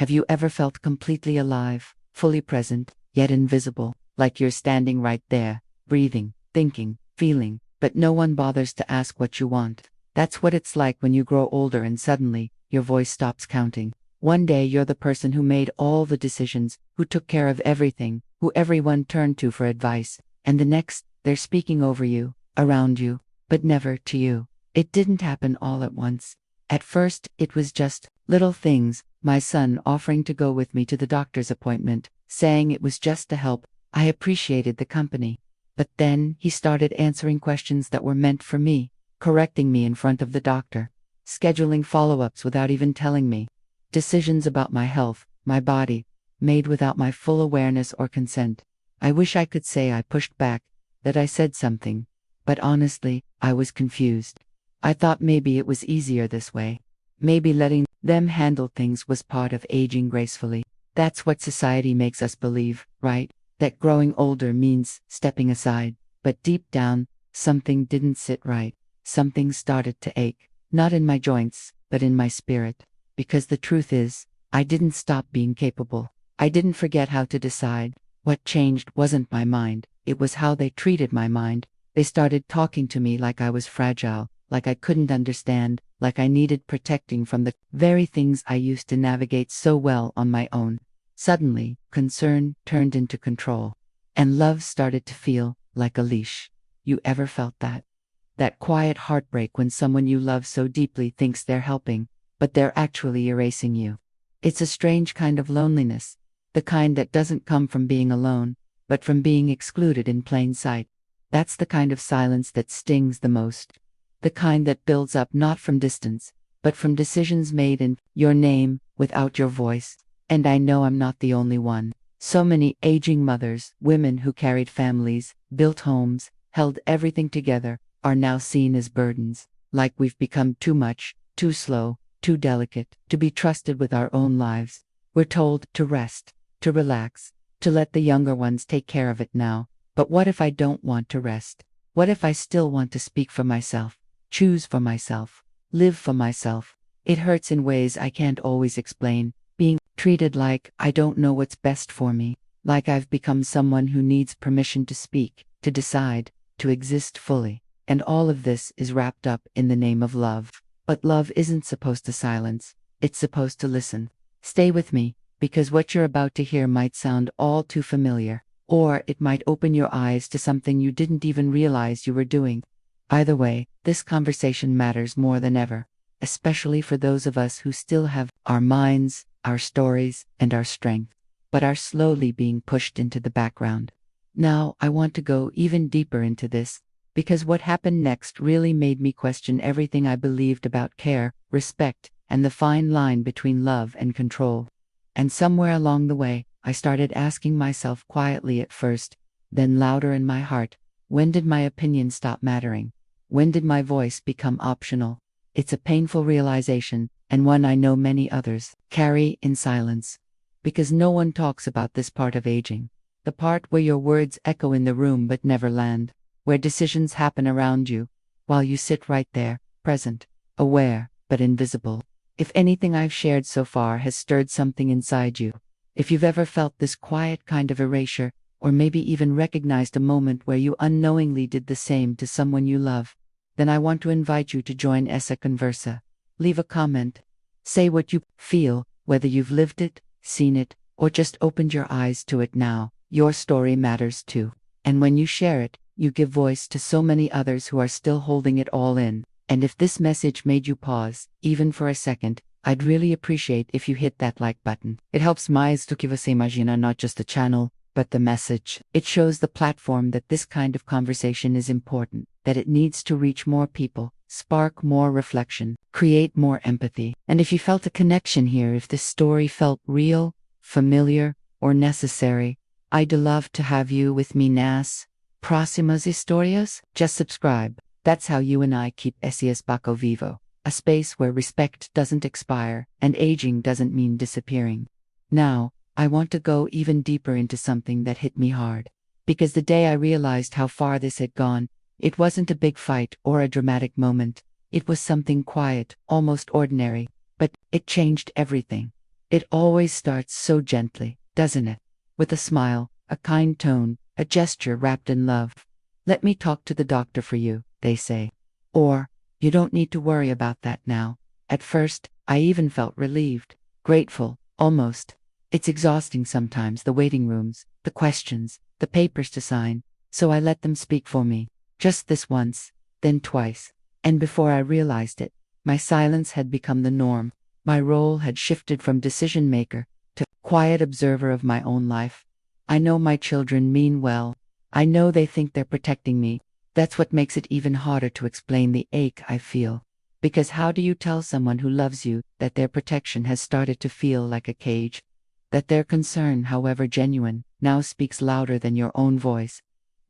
Have you ever felt completely alive, fully present, yet invisible, like you're standing right there, breathing, thinking, feeling, but no one bothers to ask what you want? That's what it's like when you grow older and suddenly, your voice stops counting. One day you're the person who made all the decisions, who took care of everything, who everyone turned to for advice, and the next, they're speaking over you, around you, but never to you. It didn't happen all at once. At first, it was just little things, my son offering to go with me to the doctor's appointment, saying it was just to help. I appreciated the company. But then, he started answering questions that were meant for me, correcting me in front of the doctor, scheduling follow-ups without even telling me, decisions about my health, my body, made without my full awareness or consent. I wish I could say I pushed back, that I said something, but honestly, I was confused. I thought maybe it was easier this way. Maybe letting them handle things was part of aging gracefully. That's what society makes us believe, right? That growing older means stepping aside. But deep down, something didn't sit right. Something started to ache, not in my joints, but in my spirit. Because the truth is, I didn't stop being capable. I didn't forget how to decide. What changed wasn't my mind, it was how they treated my mind. They started talking to me like I was fragile, like I couldn't understand, like I needed protecting from the very things I used to navigate so well on my own. Suddenly, concern turned into control. And love started to feel like a leash. You ever felt that? That quiet heartbreak when someone you love so deeply thinks they're helping, but they're actually erasing you. It's a strange kind of loneliness, the kind that doesn't come from being alone, but from being excluded in plain sight. That's the kind of silence that stings the most. The kind that builds up not from distance, but from decisions made in your name, without your voice. And I know I'm not the only one. So many aging mothers, women who carried families, built homes, held everything together, are now seen as burdens, like we've become too much, too slow, too delicate, to be trusted with our own lives. We're told to rest, to relax, to let the younger ones take care of it now. But what if I don't want to rest? What if I still want to speak for myself, choose for myself, live for myself? It hurts in ways I can't always explain, being treated like I don't know what's best for me, like I've become someone who needs permission to speak, to decide, to exist fully. And all of this is wrapped up in the name of love. But love isn't supposed to silence, it's supposed to listen. Stay with me, because what you're about to hear might sound all too familiar, or it might open your eyes to something you didn't even realize you were doing. Either way, this conversation matters more than ever, especially for those of us who still have our minds, our stories, and our strength, but are slowly being pushed into the background. Now, I want to go even deeper into this, because what happened next really made me question everything I believed about care, respect, and the fine line between love and control. And somewhere along the way, I started asking myself quietly at first, then louder in my heart, when did my opinion stop mattering? When did my voice become optional? It's a painful realization, and one I know many others carry in silence. Because no one talks about this part of aging. The part where your words echo in the room but never land. Where decisions happen around you, while you sit right there, present, aware, but invisible. If anything I've shared so far has stirred something inside you, if you've ever felt this quiet kind of erasure, or maybe even recognized a moment where you unknowingly did the same to someone you love, then I want to invite you to join Essa Conversa. Leave a comment. Say what you feel, whether you've lived it, seen it, or just opened your eyes to it now. Your story matters too. And when you share it, you give voice to so many others who are still holding it all in. And if this message made you pause, even for a second, I'd really appreciate if you hit that like button. It helps mais do que você imagina, not just the channel, but the message. It shows the platform that this kind of conversation is important, that it needs to reach more people, spark more reflection, create more empathy. And if you felt a connection here, if this story felt real, familiar, or necessary, I'd love to have you with me nas próximas histórias. Just subscribe. That's how you and I keep esse espaço vivo, a space where respect doesn't expire and aging doesn't mean disappearing. Now, I want to go even deeper into something that hit me hard. Because the day I realized how far this had gone, it wasn't a big fight or a dramatic moment. It was something quiet, almost ordinary, but it changed everything. It always starts so gently, doesn't it? With a smile, a kind tone, a gesture wrapped in love. Let me talk to the doctor for you, they say. Or, you don't need to worry about that now. At first, I even felt relieved, grateful, almost. It's exhausting sometimes, the waiting rooms, the questions, the papers to sign, so I let them speak for me. Just this once, then twice. And before I realized it, my silence had become the norm. My role had shifted from decision maker to quiet observer of my own life. I know my children mean well. I know they think they're protecting me. That's what makes it even harder to explain the ache I feel. Because how do you tell someone who loves you that their protection has started to feel like a cage? That their concern, however genuine, now speaks louder than your own voice?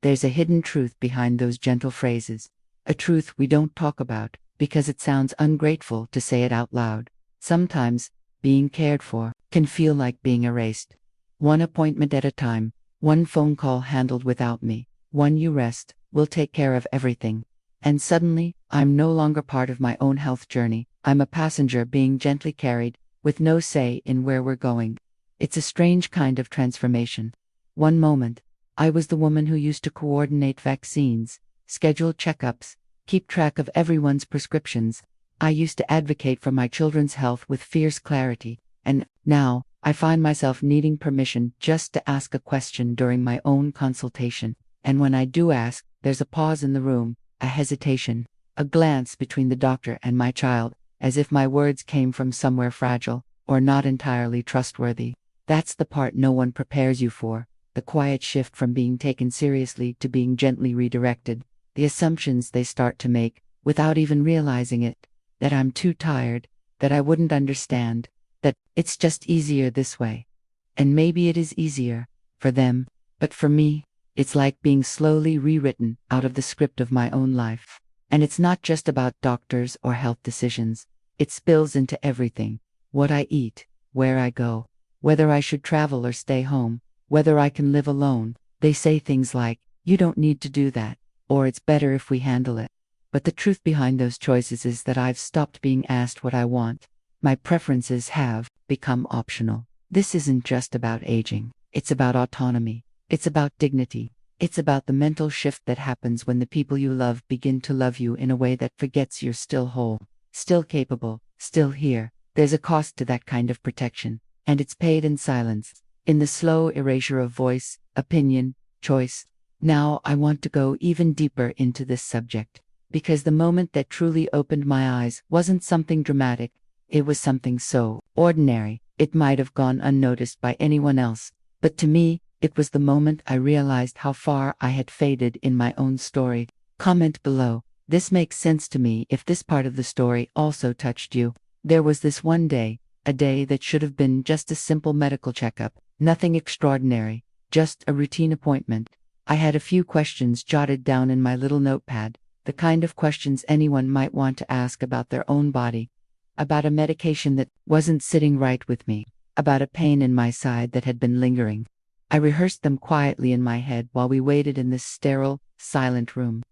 There's a hidden truth behind those gentle phrases. A truth we don't talk about, because it sounds ungrateful to say it out loud. Sometimes, being cared for can feel like being erased. One appointment at a time, one phone call handled without me, one "you rest, we'll take care of everything." And suddenly, I'm no longer part of my own health journey. I'm a passenger being gently carried, with no say in where we're going. It's a strange kind of transformation. One moment, I was the woman who used to coordinate vaccines, schedule checkups, keep track of everyone's prescriptions. I used to advocate for my children's health with fierce clarity, and now, I find myself needing permission just to ask a question during my own consultation. And when I do ask, there's a pause in the room, a hesitation, a glance between the doctor and my child, as if my words came from somewhere fragile, or not entirely trustworthy. That's the part no one prepares you for, the quiet shift from being taken seriously to being gently redirected, the assumptions they start to make, without even realizing it, that I'm too tired, that I wouldn't understand, that it's just easier this way. And maybe it is easier, for them, but for me, it's like being slowly rewritten out of the script of my own life. And it's not just about doctors or health decisions. It spills into everything. What I eat, where I go, whether I should travel or stay home, whether I can live alone. They say things like, "You don't need to do that," or "It's better if we handle it." But the truth behind those choices is that I've stopped being asked what I want. My preferences have become optional. This isn't just about aging. It's about autonomy. It's about dignity. It's about the mental shift that happens when the people you love begin to love you in a way that forgets you're still whole, still capable, still here. There's a cost to that kind of protection, and it's paid in silence, in the slow erasure of voice, opinion, choice. Now I want to go even deeper into this subject, because the moment that truly opened my eyes wasn't something dramatic. It was something so ordinary, it might have gone unnoticed by anyone else. But to me, it was the moment I realized how far I had faded in my own story. Comment below. This makes sense to me if this part of the story also touched you. There was this one day, a day that should have been just a simple medical checkup, nothing extraordinary, just a routine appointment. I had a few questions jotted down in my little notepad, the kind of questions anyone might want to ask about their own body. About a medication that wasn't sitting right with me, about a pain in my side that had been lingering. I rehearsed them quietly in my head while we waited in this sterile, silent room.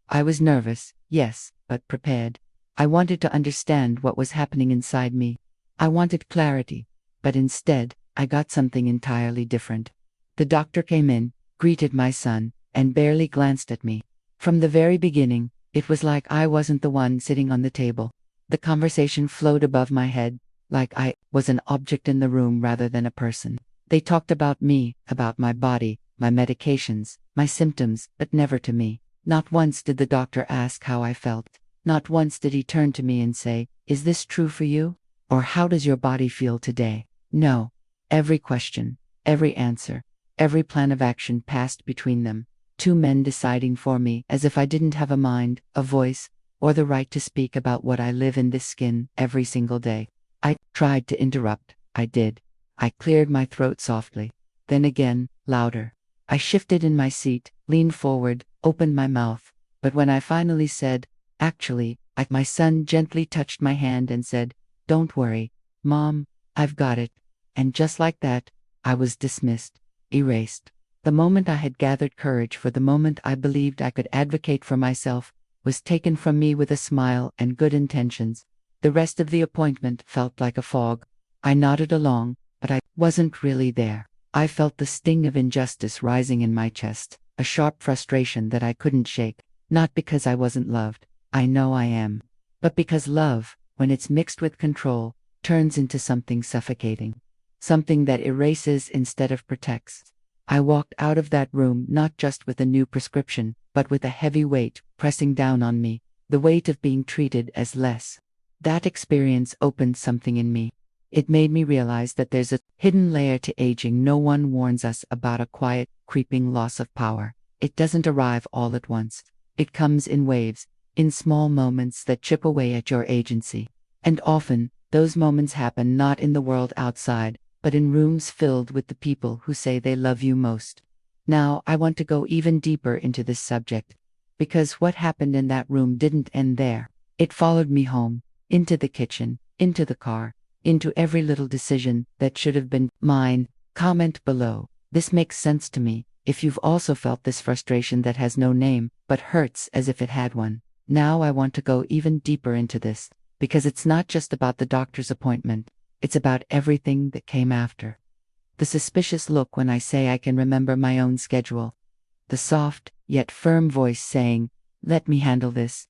I was nervous, yes, but prepared. I wanted to understand what was happening inside me. I wanted clarity, but instead, I got something entirely different. The doctor came in, greeted my son, and barely glanced at me. From the very beginning, it was like I wasn't the one sitting on the table. The conversation flowed above my head, like I was an object in the room rather than a person. They talked about me, about my body, my medications, my symptoms, but never to me. Not once did the doctor ask how I felt. Not once did he turn to me and say, "Is this true for you?" Or "How does your body feel today?" No. Every question, every answer, every plan of action passed between them. Two men deciding for me as if I didn't have a mind, a voice, or the right to speak about what I live in this skin every single day. I tried to interrupt. I did. I cleared my throat softly. Then again, louder. I shifted in my seat, leaned forward, opened my mouth. But when I finally said, "Actually," my son gently touched my hand and said, "Don't worry, Mom, I've got it." And just like that, I was dismissed, erased. The moment I had gathered courage for the moment I believed I could advocate for myself, was taken from me with a smile and good intentions. The rest of the appointment felt like a fog. I nodded along, but I wasn't really there. I felt the sting of injustice rising in my chest, a sharp frustration that I couldn't shake, not because I wasn't loved, I know I am, but because love, when it's mixed with control, turns into something suffocating, something that erases instead of protects. I walked out of that room not just with a new prescription, but with a heavy weight pressing down on me, the weight of being treated as less. That experience opened something in me. It made me realize that there's a hidden layer to aging no one warns us about, a quiet, creeping loss of power. It doesn't arrive all at once. It comes in waves, in small moments that chip away at your agency. And often, those moments happen not in the world outside, but in rooms filled with the people who say they love you most. Now, I want to go even deeper into this subject, because what happened in that room didn't end there. It followed me home, into the kitchen, into the car, into every little decision that should have been mine. Comment below. This makes sense to me, if you've also felt this frustration that has no name, but hurts as if it had one. Now I want to go even deeper into this, because it's not just about the doctor's appointment, it's about everything that came after. The suspicious look when I say I can remember my own schedule. The soft, yet firm voice saying, "Let me handle this."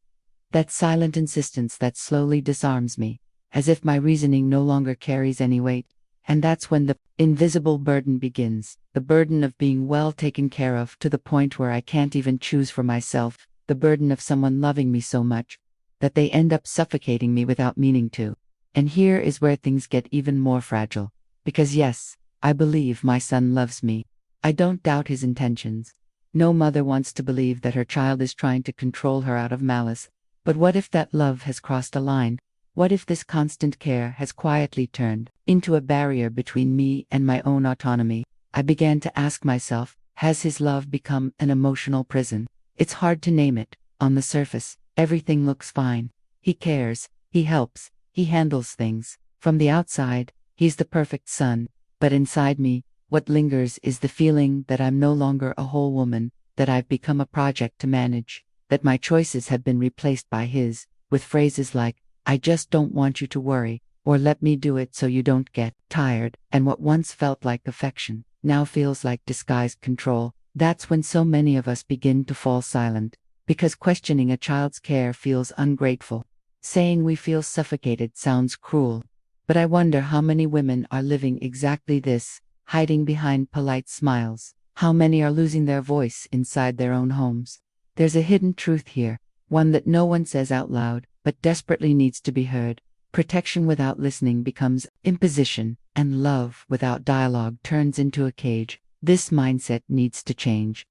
That silent insistence that slowly disarms me, as if my reasoning no longer carries any weight. And that's when the invisible burden begins, the burden of being well taken care of to the point where I can't even choose for myself, the burden of someone loving me so much that they end up suffocating me without meaning to. And here is where things get even more fragile. Because yes, I believe my son loves me. I don't doubt his intentions. No mother wants to believe that her child is trying to control her out of malice. But what if that love has crossed a line? What if this constant care has quietly turned into a barrier between me and my own autonomy? I began to ask myself, has his love become an emotional prison? It's hard to name it. On the surface, everything looks fine. He cares, he helps, he handles things. From the outside, he's the perfect son. But inside me, what lingers is the feeling that I'm no longer a whole woman, that I've become a project to manage, that my choices have been replaced by his, with phrases like, "I just don't want you to worry," or "let me do it so you don't get tired." And what once felt like affection now feels like disguised control. That's when so many of us begin to fall silent, because questioning a child's care feels ungrateful. Saying we feel suffocated sounds cruel. But I wonder how many women are living exactly this, hiding behind polite smiles. How many are losing their voice inside their own homes? There's a hidden truth here, one that no one says out loud, but desperately needs to be heard. Protection without listening becomes imposition, and love without dialogue turns into a cage. This mindset needs to change.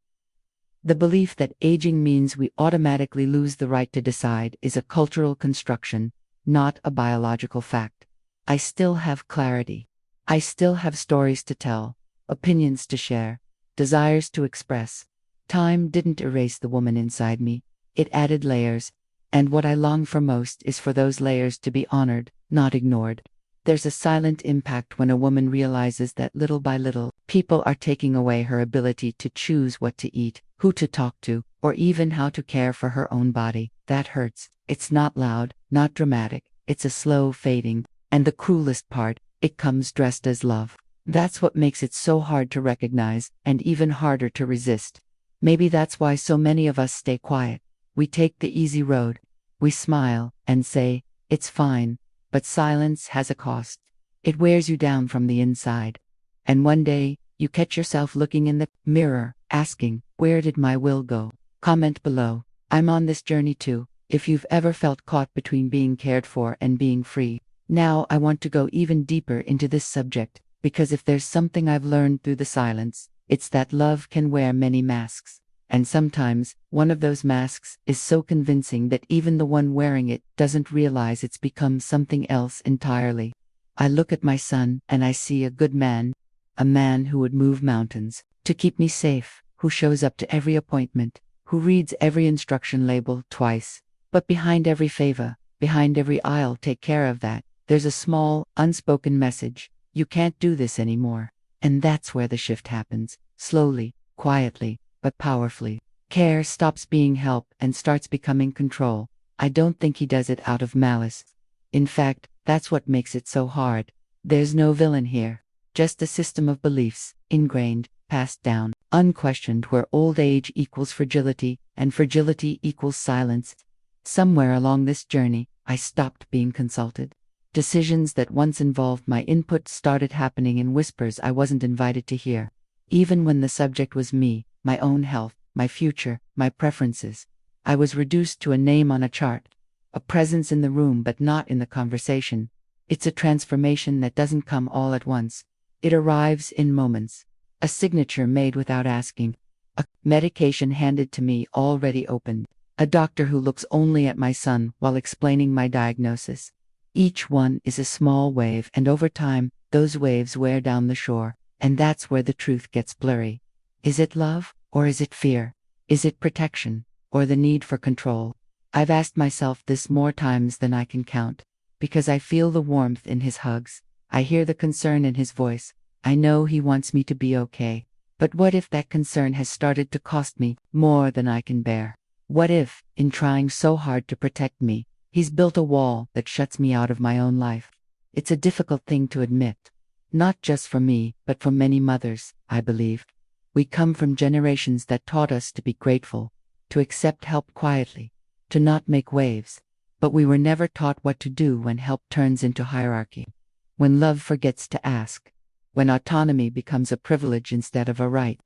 The belief that aging means we automatically lose the right to decide is a cultural construction, not a biological fact. I still have clarity. I still have stories to tell, opinions to share, desires to express. Time didn't erase the woman inside me. It added layers. And what I long for most is for those layers to be honored, not ignored. There's a silent impact when a woman realizes that little by little, people are taking away her ability to choose what to eat, who to talk to, or even how to care for her own body. That hurts. It's not loud, not dramatic. It's a slow fading. And the cruelest part, it comes dressed as love. That's what makes it so hard to recognize, and even harder to resist. Maybe that's why so many of us stay quiet. We take the easy road. We smile and say, "It's fine." But silence has a cost. It wears you down from the inside. And one day, you catch yourself looking in the mirror, asking, "Where did my will go?" Comment below. I'm on this journey too, if you've ever felt caught between being cared for and being free. Now I want to go even deeper into this subject, because if there's something I've learned through the silence, it's that love can wear many masks. And sometimes, one of those masks is so convincing that even the one wearing it doesn't realize it's become something else entirely. I look at my son and I see a good man, a man who would move mountains to keep me safe, who shows up to every appointment, who reads every instruction label twice. But behind every favor, behind every "I'll take care of that," there's a small, unspoken message: you can't do this anymore. And that's where the shift happens, slowly, quietly, but powerfully. Care stops being help and starts becoming control. I don't think he does it out of malice. In fact, that's what makes it so hard. There's no villain here, just a system of beliefs, ingrained, passed down, unquestioned, where old age equals fragility, and fragility equals silence. Somewhere along this journey, I stopped being consulted. Decisions that once involved my input started happening in whispers I wasn't invited to hear. Even when the subject was me, my own health, my future, my preferences, I was reduced to a name on a chart, a presence in the room but not in the conversation. It's a transformation that doesn't come all at once. It arrives in moments. A signature made without asking. A medication handed to me already opened. A doctor who looks only at my son while explaining my diagnosis. Each one is a small wave, and over time, those waves wear down the shore, and that's where the truth gets blurry. Is it love, or is it fear? Is it protection, or the need for control? I've asked myself this more times than I can count, because I feel the warmth in his hugs. I hear the concern in his voice. I know he wants me to be okay. But what if that concern has started to cost me more than I can bear? What if, in trying so hard to protect me, he's built a wall that shuts me out of my own life? It's a difficult thing to admit. Not just for me, but for many mothers, I believe. We come from generations that taught us to be grateful, to accept help quietly, to not make waves. But we were never taught what to do when help turns into hierarchy. When love forgets to ask. When autonomy becomes a privilege instead of a right.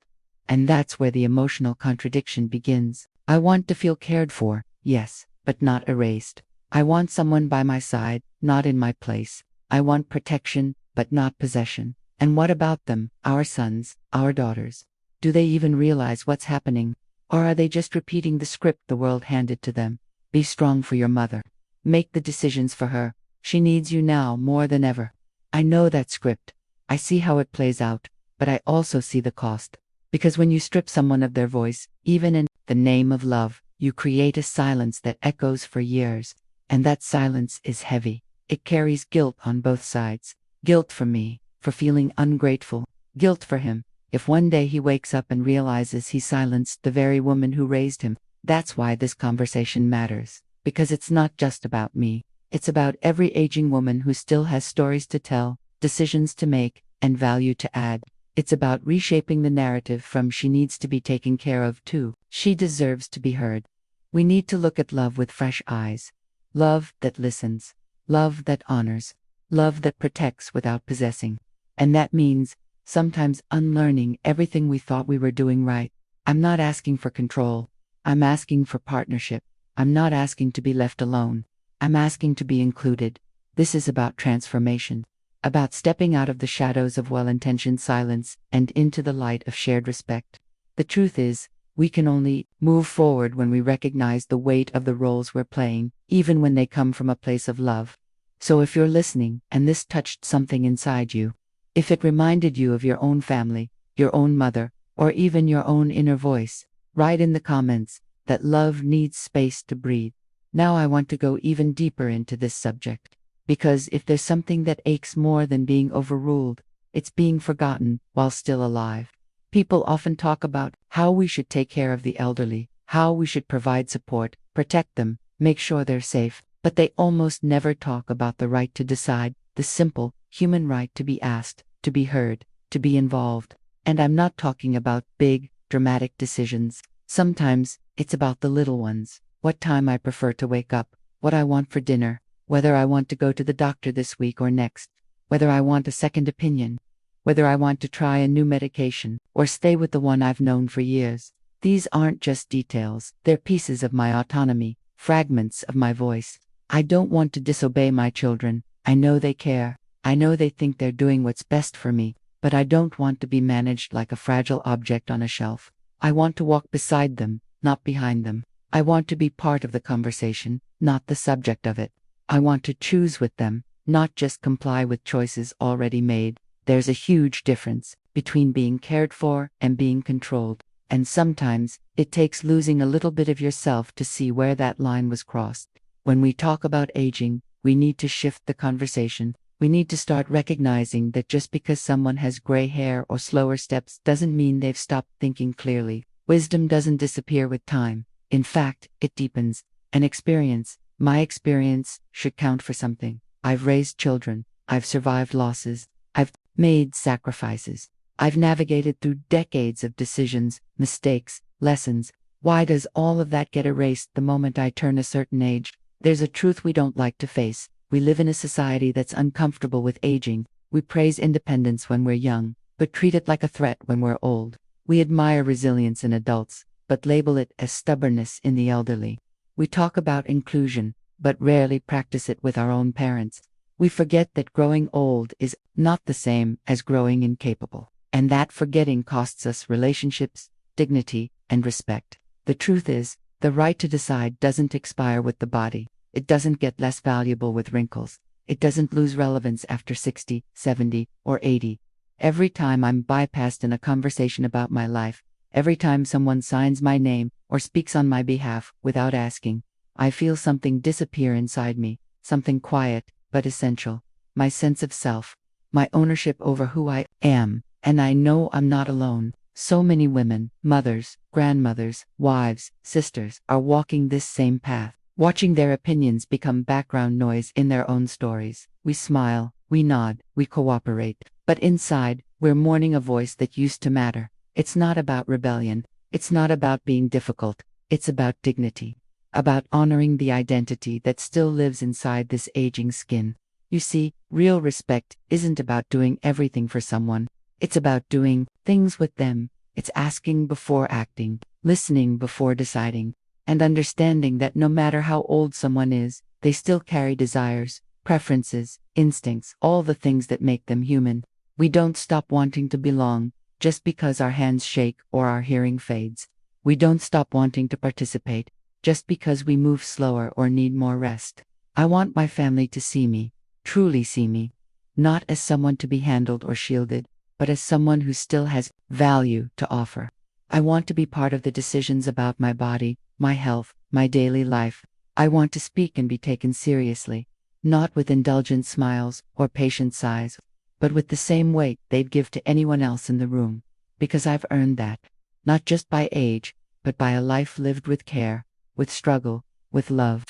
And that's where the emotional contradiction begins. I want to feel cared for, yes, but not erased. I want someone by my side, not in my place. I want protection, but not possession. And what about them, our sons, our daughters? Do they even realize what's happening? Or are they just repeating the script the world handed to them? Be strong for your mother. Make the decisions for her. She needs you now more than ever. I know that script. I see how it plays out, but I also see the cost. Because when you strip someone of their voice, even in the name of love, you create a silence that echoes for years. And that silence is heavy. It carries guilt on both sides. Guilt for me, for feeling ungrateful. Guilt for him, if one day he wakes up and realizes he silenced the very woman who raised him. That's why this conversation matters. Because it's not just about me. It's about every aging woman who still has stories to tell, decisions to make, and value to add. It's about reshaping the narrative from she needs to be taken care of to she deserves to be heard. We need to look at love with fresh eyes. Love that listens. Love that honors. Love that protects without possessing. And that means sometimes unlearning everything we thought we were doing right. I'm not asking for control. I'm asking for partnership. I'm not asking to be left alone. I'm asking to be included. This is about transformation. About stepping out of the shadows of well-intentioned silence and into the light of shared respect. The truth is, we can only move forward when we recognize the weight of the roles we're playing, even when they come from a place of love. So if you're listening, and this touched something inside you, if it reminded you of your own family, your own mother, or even your own inner voice, write in the comments that love needs space to breathe. Now I want to go even deeper into this subject. Because if there's something that aches more than being overruled, it's being forgotten while still alive. People often talk about how we should take care of the elderly, how we should provide support, protect them, make sure they're safe, but they almost never talk about the right to decide, the simple, human right to be asked, to be heard, to be involved. And I'm not talking about big, dramatic decisions. Sometimes, it's about the little ones. What time I prefer to wake up, what I want for dinner, whether I want to go to the doctor this week or next, whether I want a second opinion, whether I want to try a new medication, or stay with the one I've known for years. These aren't just details, they're pieces of my autonomy, fragments of my voice. I don't want to disobey my children. I know they care. I know they think they're doing what's best for me, but I don't want to be managed like a fragile object on a shelf. I want to walk beside them, not behind them. I want to be part of the conversation, not the subject of it. I want to choose with them, not just comply with choices already made. There's a huge difference between being cared for and being controlled, and sometimes it takes losing a little bit of yourself to see where that line was crossed. When we talk about aging, we need to shift the conversation. We need to start recognizing that just because someone has gray hair or slower steps doesn't mean they've stopped thinking clearly. Wisdom doesn't disappear with time. In fact, it deepens. An experience, my experience, should count for something. I've raised children. I've survived losses. I've made sacrifices. I've navigated through decades of decisions, mistakes, lessons. Why does all of that get erased the moment I turn a certain age? There's a truth we don't like to face. We live in a society that's uncomfortable with aging. We praise independence when we're young, but treat it like a threat when we're old. We admire resilience in adults, but label it as stubbornness in the elderly. We talk about inclusion, but rarely practice it with our own parents. We forget that growing old is not the same as growing incapable, and that forgetting costs us relationships, dignity, and respect. The truth is, the right to decide doesn't expire with the body. It doesn't get less valuable with wrinkles. It doesn't lose relevance after 60, 70, or 80. Every time I'm bypassed in a conversation about my life, every time someone signs my name or speaks on my behalf without asking, I feel something disappear inside me, something quiet but essential. My sense of self, my ownership over who I am, and I know I'm not alone. So many women, mothers, grandmothers, wives, sisters, are walking this same path, watching their opinions become background noise in their own stories. We smile, we nod, we cooperate, but inside, we're mourning a voice that used to matter. It's not about rebellion, it's not about being difficult, it's about dignity, about honoring the identity that still lives inside this aging skin. You see, real respect isn't about doing everything for someone. It's about doing things with them. It's asking before acting, listening before deciding, and understanding that no matter how old someone is, they still carry desires, preferences, instincts, all the things that make them human. We don't stop wanting to belong just because our hands shake or our hearing fades. We don't stop wanting to participate just because we move slower or need more rest. I want my family to see me, truly see me, not as someone to be handled or shielded, but as someone who still has value to offer. I want to be part of the decisions about my body, my health, my daily life. I want to speak and be taken seriously, not with indulgent smiles or patient sighs, but with the same weight they'd give to anyone else in the room, because I've earned that, not just by age, but by a life lived with care, with struggle, with love.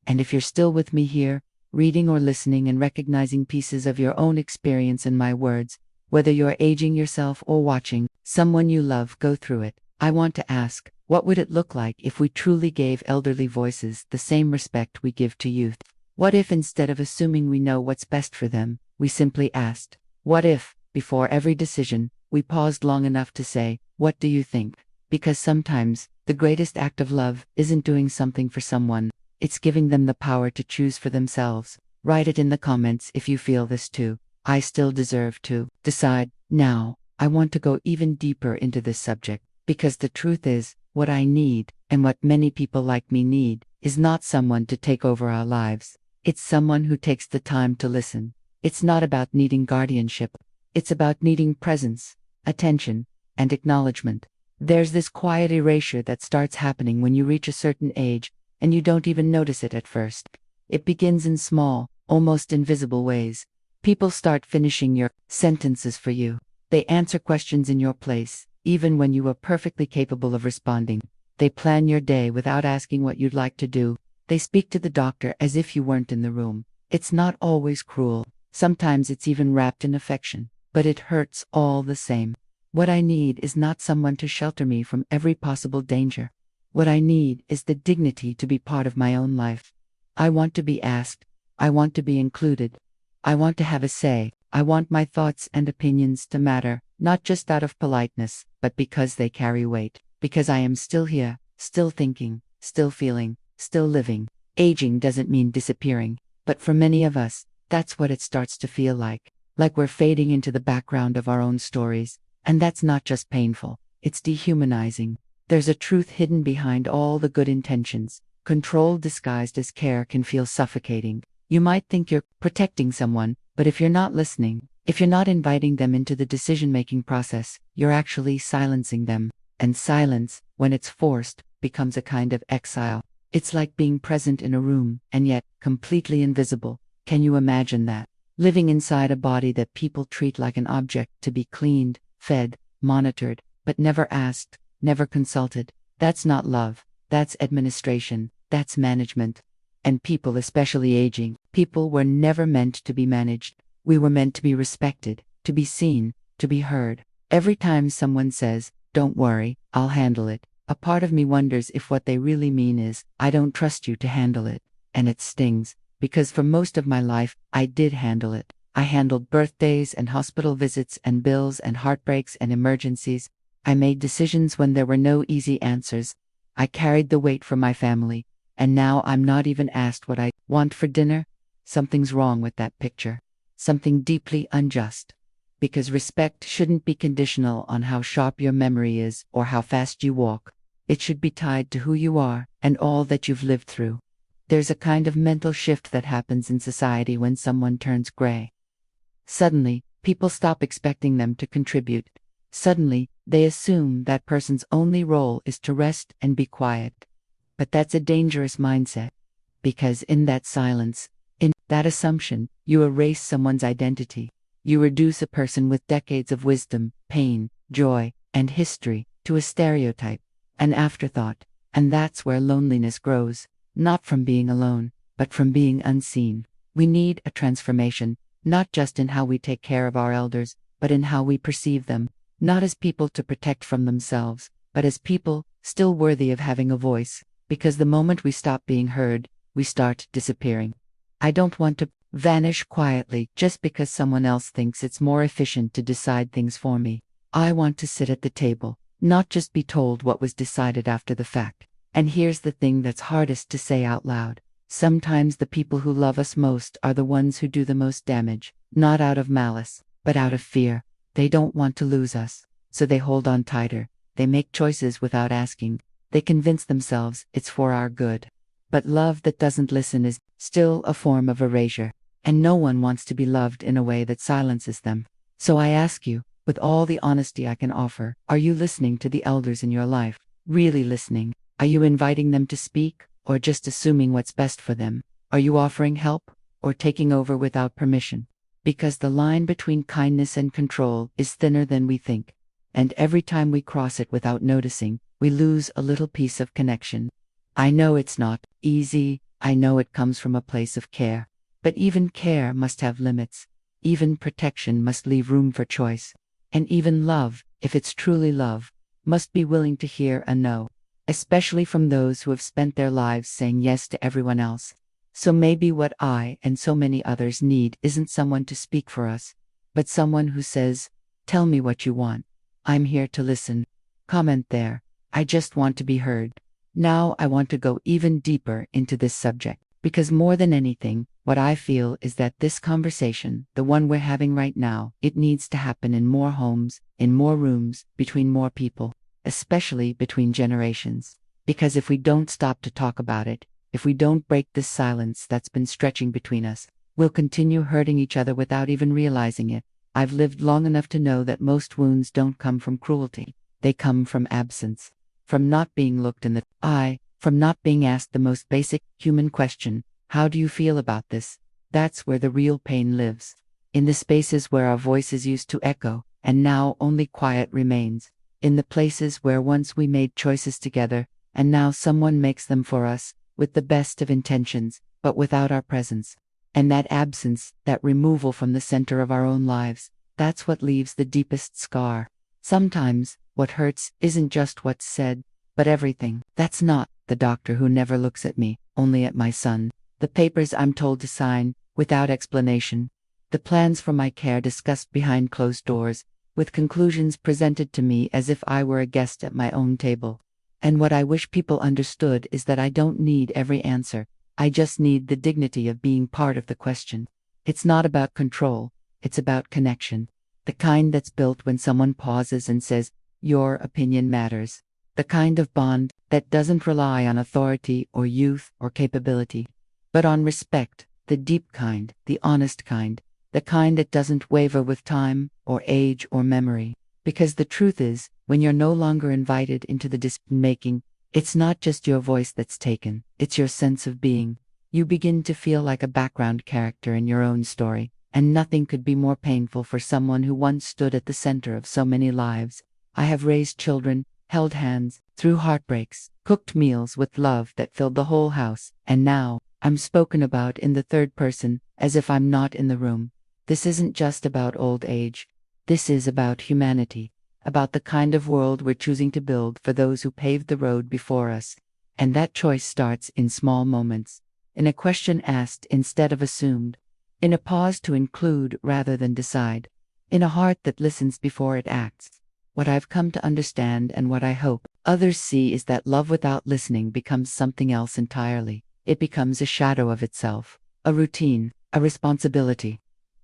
And if you're still with me here, reading or listening and recognizing pieces of your own experience in my words, whether you're aging yourself or watching someone you love go through it, I want to ask, what would it look like if we truly gave elderly voices the same respect we give to youth? What if instead of assuming we know what's best for them, we simply asked? What if, before every decision, we paused long enough to say, "What do you think?" Because sometimes, the greatest act of love isn't doing something for someone, it's giving them the power to choose for themselves. Write it in the comments if you feel this too. I still deserve to decide. Now, I want to go even deeper into this subject, because the truth is, what I need, and what many people like me need, is not someone to take over our lives. It's someone who takes the time to listen. It's not about needing guardianship. It's about needing presence, attention, and acknowledgement. There's this quiet erasure that starts happening when you reach a certain age, and you don't even notice it at first. It begins in small, almost invisible ways. People start finishing your sentences for you. They answer questions in your place, even when you were perfectly capable of responding. They plan your day without asking what you'd like to do. They speak to the doctor as if you weren't in the room. It's not always cruel. Sometimes it's even wrapped in affection, but it hurts all the same. What I need is not someone to shelter me from every possible danger. What I need is the dignity to be part of my own life. I want to be asked. I want to be included. I want to have a say. I want my thoughts and opinions to matter, not just out of politeness, but because they carry weight. Because I am still here, still thinking, still feeling, still living. Aging doesn't mean disappearing, but for many of us, that's what it starts to feel like we're fading into the background of our own stories. And that's not just painful, it's dehumanizing. There's a truth hidden behind all the good intentions. Control disguised as care can feel suffocating. You might think you're protecting someone, but if you're not listening, if you're not inviting them into the decision-making process, you're actually silencing them. And silence, when it's forced, becomes a kind of exile. It's like being present in a room, and yet completely invisible. Can you imagine that? Living inside a body that people treat like an object to be cleaned, fed, monitored, but never asked, never consulted. That's not love. That's administration. That's management. And people, especially aging people, were never meant to be managed. We were meant to be respected, to be seen, to be heard. Every time someone says, "Don't worry, I'll handle it," a part of me wonders if what they really mean is, "I don't trust you to handle it." And it stings, because for most of my life, I did handle it. I handled birthdays and hospital visits and bills and heartbreaks and emergencies. I made decisions when there were no easy answers. I carried the weight for my family, and now I'm not even asked what I want for dinner. Something's wrong with that picture. Something deeply unjust. Because respect shouldn't be conditional on how sharp your memory is or how fast you walk. It should be tied to who you are and all that you've lived through. There's a kind of mental shift that happens in society when someone turns gray. Suddenly, people stop expecting them to contribute. Suddenly, they assume that person's only role is to rest and be quiet. But that's a dangerous mindset. Because in that silence, in that assumption, you erase someone's identity. You reduce a person with decades of wisdom, pain, joy, and history to a stereotype, an afterthought. And that's where loneliness grows, not from being alone, but from being unseen. We need a transformation, not just in how we take care of our elders, but in how we perceive them, not as people to protect from themselves, but as people still worthy of having a voice, because the moment we stop being heard, we start disappearing. I don't want to vanish quietly just because someone else thinks it's more efficient to decide things for me. I want to sit at the table, not just be told what was decided after the fact. And here's the thing that's hardest to say out loud. Sometimes the people who love us most are the ones who do the most damage, not out of malice, but out of fear. They don't want to lose us, so they hold on tighter. They make choices without asking. They convince themselves it's for our good. But love that doesn't listen is still a form of erasure, and no one wants to be loved in a way that silences them. So I ask you, with all the honesty I can offer, are you listening to the elders in your life? Really listening? Are you inviting them to speak, or just assuming what's best for them? Are you offering help, or taking over without permission? Because the line between kindness and control is thinner than we think, and every time we cross it without noticing, we lose a little piece of connection. I know it's not easy, I know it comes from a place of care, but even care must have limits. Even protection must leave room for choice. And even love, if it's truly love, must be willing to hear a no, especially from those who have spent their lives saying yes to everyone else. So maybe what I and so many others need isn't someone to speak for us, but someone who says, "Tell me what you want. I'm here to listen. Comment there. I just want to be heard." Now I want to go even deeper into this subject, because more than anything, what I feel is that this conversation, the one we're having right now, it needs to happen in more homes, in more rooms, between more people, especially between generations. Because if we don't stop to talk about it, if we don't break this silence that's been stretching between us, we'll continue hurting each other without even realizing it. I've lived long enough to know that most wounds don't come from cruelty. They come from absence. From not being looked in the eye, from not being asked the most basic human question, "How do you feel about this?" That's where the real pain lives. In the spaces where our voices used to echo, and now only quiet remains. In the places where once we made choices together, and now someone makes them for us, with the best of intentions, but without our presence. And that absence, that removal from the center of our own lives, that's what leaves the deepest scar. Sometimes, what hurts isn't just what's said, but everything. That's not the doctor who never looks at me, only at my son. The papers I'm told to sign, without explanation. The plans for my care discussed behind closed doors, with conclusions presented to me as if I were a guest at my own table. And what I wish people understood is that I don't need every answer. I just need the dignity of being part of the question. It's not about control, it's about connection. The kind that's built when someone pauses and says, "Your opinion matters." The kind of bond that doesn't rely on authority or youth or capability, but on respect, the deep kind, the honest kind, the kind that doesn't waver with time or age or memory. Because the truth is, when you're no longer invited into the decision-making, it's not just your voice that's taken, it's your sense of being. You begin to feel like a background character in your own story, and nothing could be more painful for someone who once stood at the center of so many lives. I have raised children, held hands, through heartbreaks, cooked meals with love that filled the whole house, and now, I'm spoken about in the third person, as if I'm not in the room. This isn't just about old age. This is about humanity, about the kind of world we're choosing to build for those who paved the road before us. And that choice starts in small moments, in a question asked instead of assumed, in a pause to include rather than decide, in a heart that listens before it acts. What I've come to understand and what I hope others see is that love without listening becomes something else entirely. It becomes a shadow of itself, a routine, a responsibility.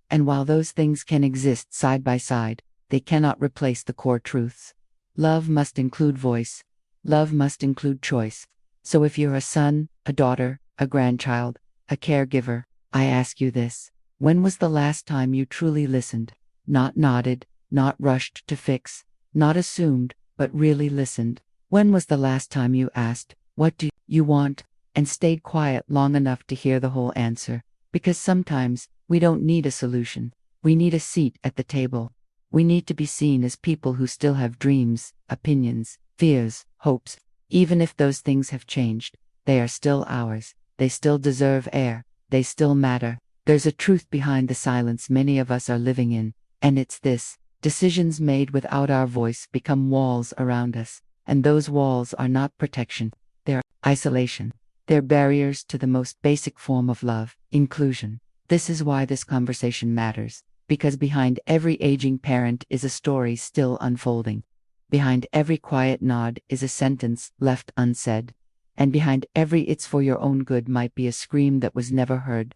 And while those things can exist side by side, they cannot replace the core truths. Love must include voice. Love must include choice. So if you're a son, a daughter, a grandchild, a caregiver, I ask you this: when was the last time you truly listened? Not nodded, not rushed to fix, not assumed, but really listened. When was the last time you asked, "What do you want?" and stayed quiet long enough to hear the whole answer? Because sometimes, we don't need a solution. We need a seat at the table. We need to be seen as people who still have dreams, opinions, fears, hopes. Even if those things have changed, they are still ours. They still deserve air. They still matter. There's a truth behind the silence many of us are living in, and it's this: decisions made without our voice become walls around us, and those walls are not protection, they're isolation. They're barriers to the most basic form of love, inclusion. This is why this conversation matters, because behind every aging parent is a story still unfolding. Behind every quiet nod is a sentence left unsaid, and behind every "it's for your own good" might be a scream that was never heard.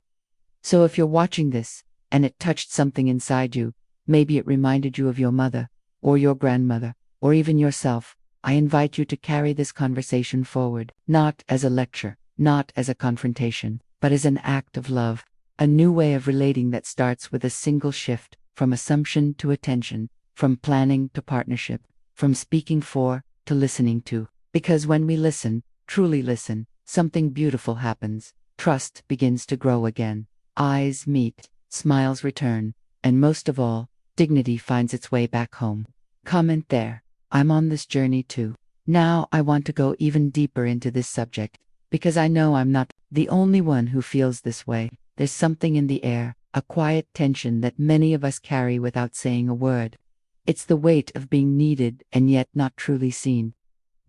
So if you're watching this, and it touched something inside you, maybe it reminded you of your mother, or your grandmother, or even yourself, I invite you to carry this conversation forward, not as a lecture, not as a confrontation, but as an act of love, a new way of relating that starts with a single shift, from assumption to attention, from planning to partnership, from speaking for to listening to. Because when we listen, truly listen, something beautiful happens. Trust begins to grow again. Eyes meet, smiles return, and most of all, dignity finds its way back home. Comment there: I'm on this journey too. Now I want to go even deeper into this subject, because I know I'm not the only one who feels this way. There's something in the air, a quiet tension that many of us carry without saying a word. It's the weight of being needed and yet not truly seen.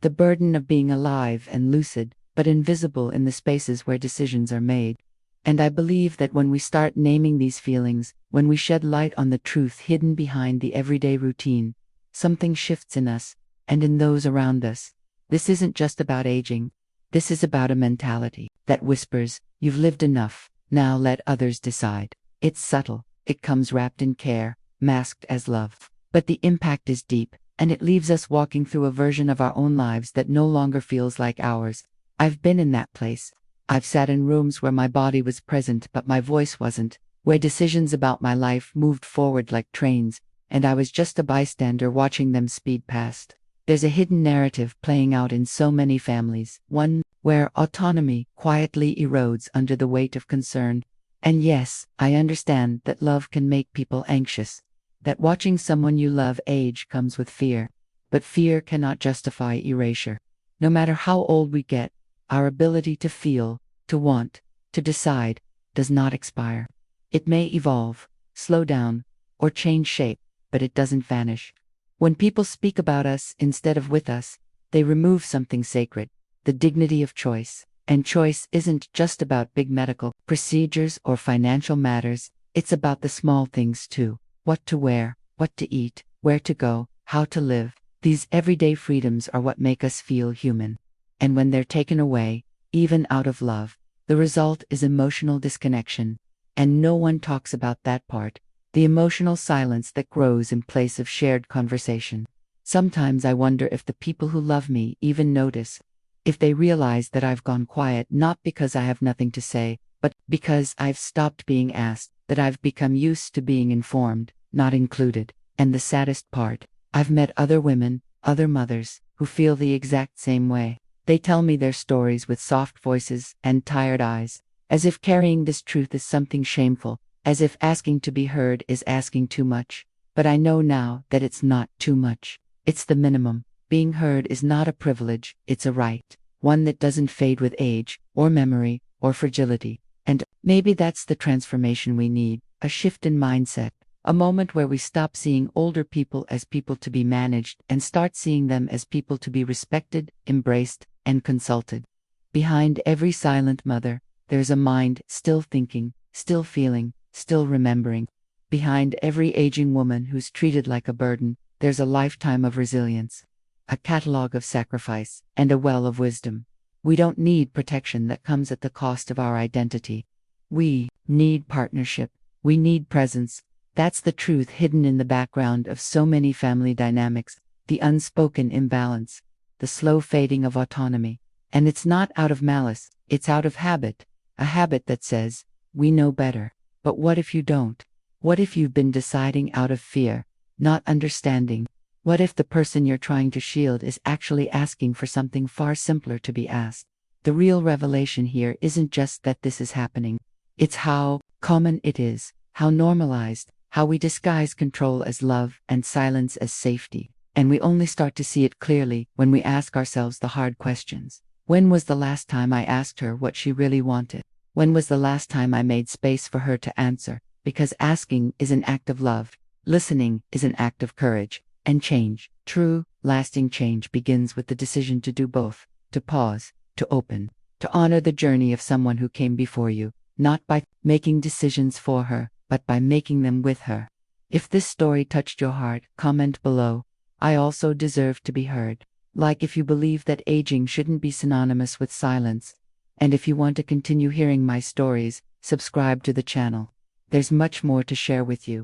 The burden of being alive and lucid, but invisible in the spaces where decisions are made. And I believe that when we start naming these feelings, when we shed light on the truth hidden behind the everyday routine, something shifts in us, and in those around us. This isn't just about aging. This is about a mentality that whispers, "You've lived enough, now let others decide." It's subtle, it comes wrapped in care, masked as love. But the impact is deep, and it leaves us walking through a version of our own lives that no longer feels like ours. I've been in that place. I've sat in rooms where my body was present but my voice wasn't, where decisions about my life moved forward like trains, and I was just a bystander watching them speed past. There's a hidden narrative playing out in so many families, one where autonomy quietly erodes under the weight of concern. And yes, I understand that love can make people anxious, that watching someone you love age comes with fear. But fear cannot justify erasure. No matter how old we get, our ability to feel, to want, to decide, does not expire. It may evolve, slow down, or change shape, but it doesn't vanish. When people speak about us instead of with us, they remove something sacred, the dignity of choice. And choice isn't just about big medical procedures or financial matters, it's about the small things too. What to wear, what to eat, where to go, how to live. These everyday freedoms are what make us feel human. And when they're taken away, even out of love, the result is emotional disconnection. And no one talks about that part, the emotional silence that grows in place of shared conversation. Sometimes I wonder if the people who love me even notice, if they realize that I've gone quiet not because I have nothing to say, but because I've stopped being asked, that I've become used to being informed, not included. And the saddest part, I've met other women, other mothers, who feel the exact same way. They tell me their stories with soft voices and tired eyes, as if carrying this truth is something shameful, as if asking to be heard is asking too much. But I know now that it's not too much. It's the minimum. Being heard is not a privilege, it's a right, one that doesn't fade with age, or memory, or fragility. And maybe that's the transformation we need, a shift in mindset, a moment where we stop seeing older people as people to be managed and start seeing them as people to be respected, embraced, and consulted. Behind every silent mother, there's a mind still thinking, still feeling, still remembering. Behind every aging woman who's treated like a burden, there's a lifetime of resilience, a catalog of sacrifice, and a well of wisdom. We don't need protection that comes at the cost of our identity. We need partnership. We need presence. That's the truth hidden in the background of so many family dynamics, the unspoken imbalance, the slow fading of autonomy. And it's not out of malice, it's out of habit, a habit that says, we know better. But what if you don't? What if you've been deciding out of fear, not understanding? What if the person you're trying to shield is actually asking for something far simpler to be asked? The real revelation here isn't just that this is happening. It's how common it is, how normalized, how we disguise control as love and silence as safety. And we only start to see it clearly when we ask ourselves the hard questions. When was the last time I asked her what she really wanted? When was the last time I made space for her to answer? Because asking is an act of love. Listening is an act of courage. And change, true, lasting change, begins with the decision to do both, to pause, to open, to honor the journey of someone who came before you, not by making decisions for her, but by making them with her. If this story touched your heart, comment below. I also deserve to be heard. Like if you believe that aging shouldn't be synonymous with silence. And if you want to continue hearing my stories, subscribe to the channel. There's much more to share with you.